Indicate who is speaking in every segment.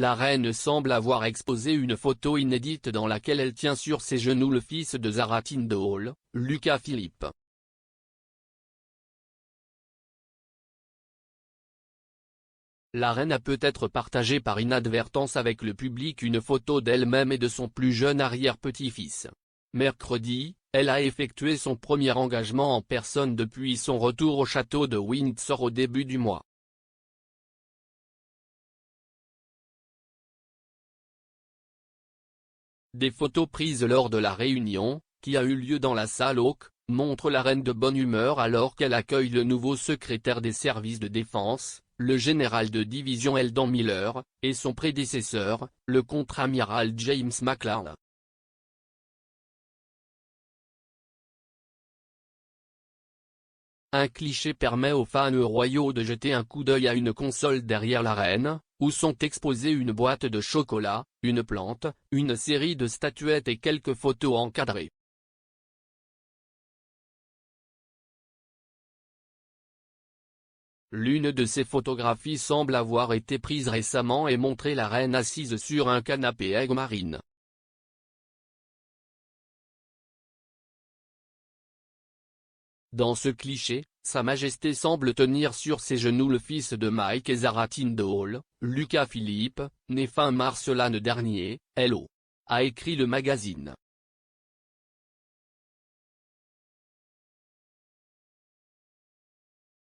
Speaker 1: la reine semble avoir exposé une photo inédite dans laquelle elle tient sur ses genoux le fils de Zara Tindall, Lucas Philippe. La reine a peut-être partagé par inadvertance avec le public une photo d'elle-même et de son plus jeune arrière-petit-fils. Mercredi, elle a effectué son premier engagement en personne depuis son retour au château de Windsor au début du mois. Des photos prises lors de la réunion, qui a eu lieu dans la salle Hawke, montrent la reine de bonne humeur alors qu'elle accueille le nouveau secrétaire des services de défense, le général de division Eldon Miller, et son prédécesseur, le contre-amiral James McClellan. Un cliché permet aux fans royaux de jeter un coup d'œil à une console derrière la reine, où sont exposées une boîte de chocolat, une plante, une série de statuettes et quelques photos encadrées. L'une de ces photographies semble avoir été prise récemment et montrer la reine assise sur un canapé aigue marine. Dans ce cliché, Sa Majesté semble tenir sur ses genoux le fils de Mike et Zara Tindall, Lucas Philippe, né fin mars l'année dernier, Hello! A écrit le magazine.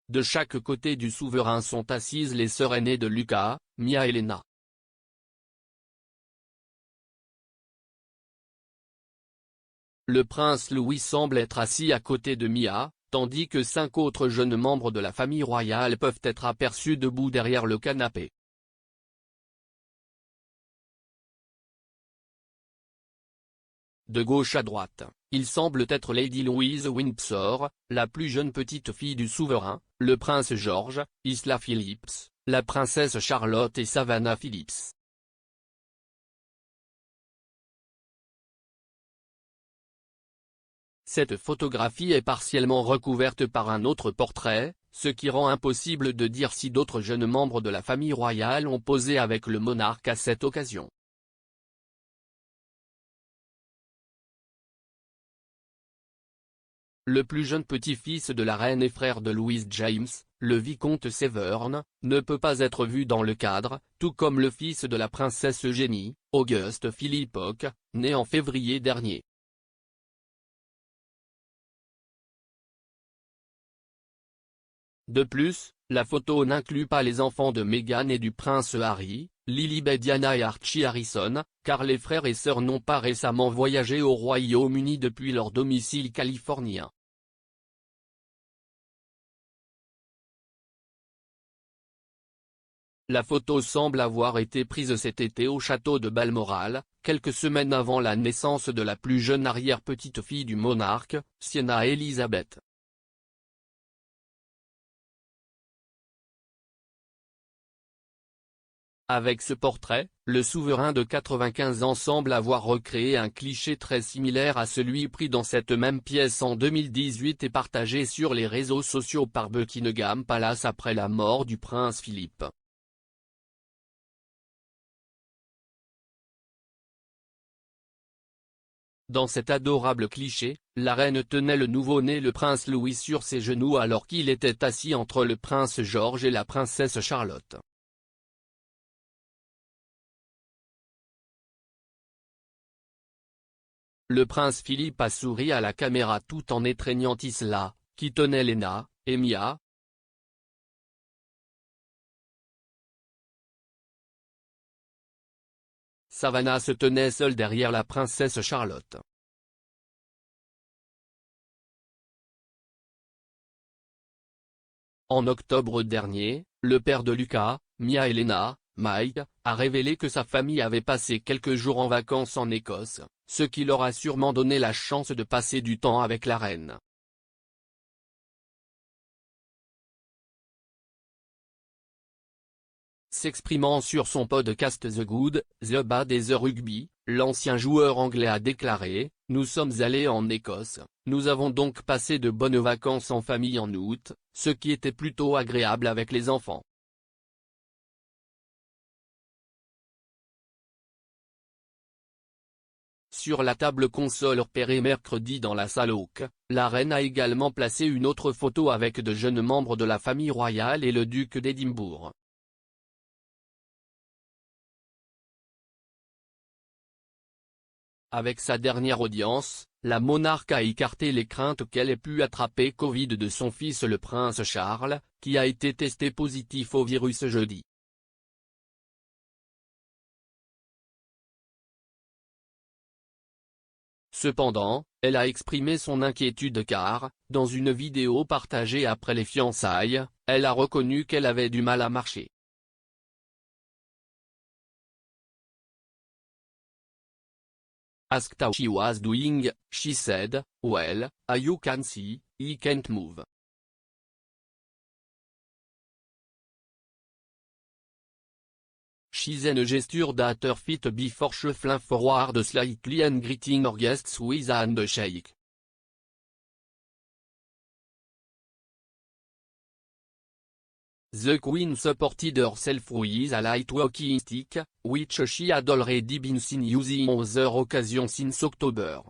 Speaker 1: De chaque côté du souverain sont assises les sœurs aînées de Lucas, Mia et Lena. Le prince Louis semble être assis à côté de Mia, tandis que 5 autres jeunes membres de la famille royale peuvent être aperçus debout derrière le canapé. De gauche à droite, ils semblent être Lady Louise Windsor, la plus jeune petite fille du souverain, le prince George, Isla Phillips, la princesse Charlotte et Savannah Phillips. Cette photographie est partiellement recouverte par un autre portrait, ce qui rend impossible de dire si d'autres jeunes membres de la famille royale ont posé avec le monarque à cette occasion. Le plus jeune petit-fils de la reine et frère de Louis James, le vicomte Severn, ne peut pas être vu dans le cadre, tout comme le fils de la princesse Eugénie, Auguste Philippock, né en février dernier. De plus, la photo n'inclut pas les enfants de Meghan et du prince Harry, Lilibet Diana et Archie Harrison, car les frères et sœurs n'ont pas récemment voyagé au Royaume-Uni depuis leur domicile californien. La photo semble avoir été prise cet été au château de Balmoral, quelques semaines avant la naissance de la plus jeune arrière-petite-fille du monarque, Sienna Elizabeth. Avec ce portrait, le souverain de 95 ans semble avoir recréé un cliché très similaire à celui pris dans cette même pièce en 2018 et partagé sur les réseaux sociaux par Buckingham Palace après la mort du prince Philippe. Dans cet adorable cliché, la reine tenait le nouveau-né le prince Louis sur ses genoux alors qu'il était assis entre le prince George et la princesse Charlotte. Le prince Philippe a souri à la caméra tout en étreignant Isla, qui tenait Lena, et Mia. Savannah se tenait seule derrière la princesse Charlotte. En octobre dernier, le père de Lucas, Mia et Lena, Mike, a révélé que sa famille avait passé quelques jours en vacances en Écosse, ce qui leur a sûrement donné la chance de passer du temps avec la reine. S'exprimant sur son podcast The Good, The Bad et The Rugby, l'ancien joueur anglais a déclaré : « Nous sommes allés en Écosse, nous avons donc passé de bonnes vacances en famille en août, ce qui était plutôt agréable avec les enfants. sur la table console repérée mercredi dans la salle Hawke. La reine a également placé une autre photo avec de jeunes membres de la famille royale et le duc d'Édimbourg. Avec sa dernière audience, la monarque a écarté les craintes qu'elle ait pu attraper Covid de son fils le prince Charles, qui a été testé positif au virus jeudi. Cependant, elle a exprimé son inquiétude car, dans une vidéo partagée après les fiançailles, elle a reconnu qu'elle avait du mal à marcher. Asked how she was doing, she said, "Well, you can see, I can't move." She's in a gesture that her feet before shuffling forward slightly and greeting her guests with a handshake. The Queen supported herself with a light walking stick, which she had already been seen using on other occasions since October.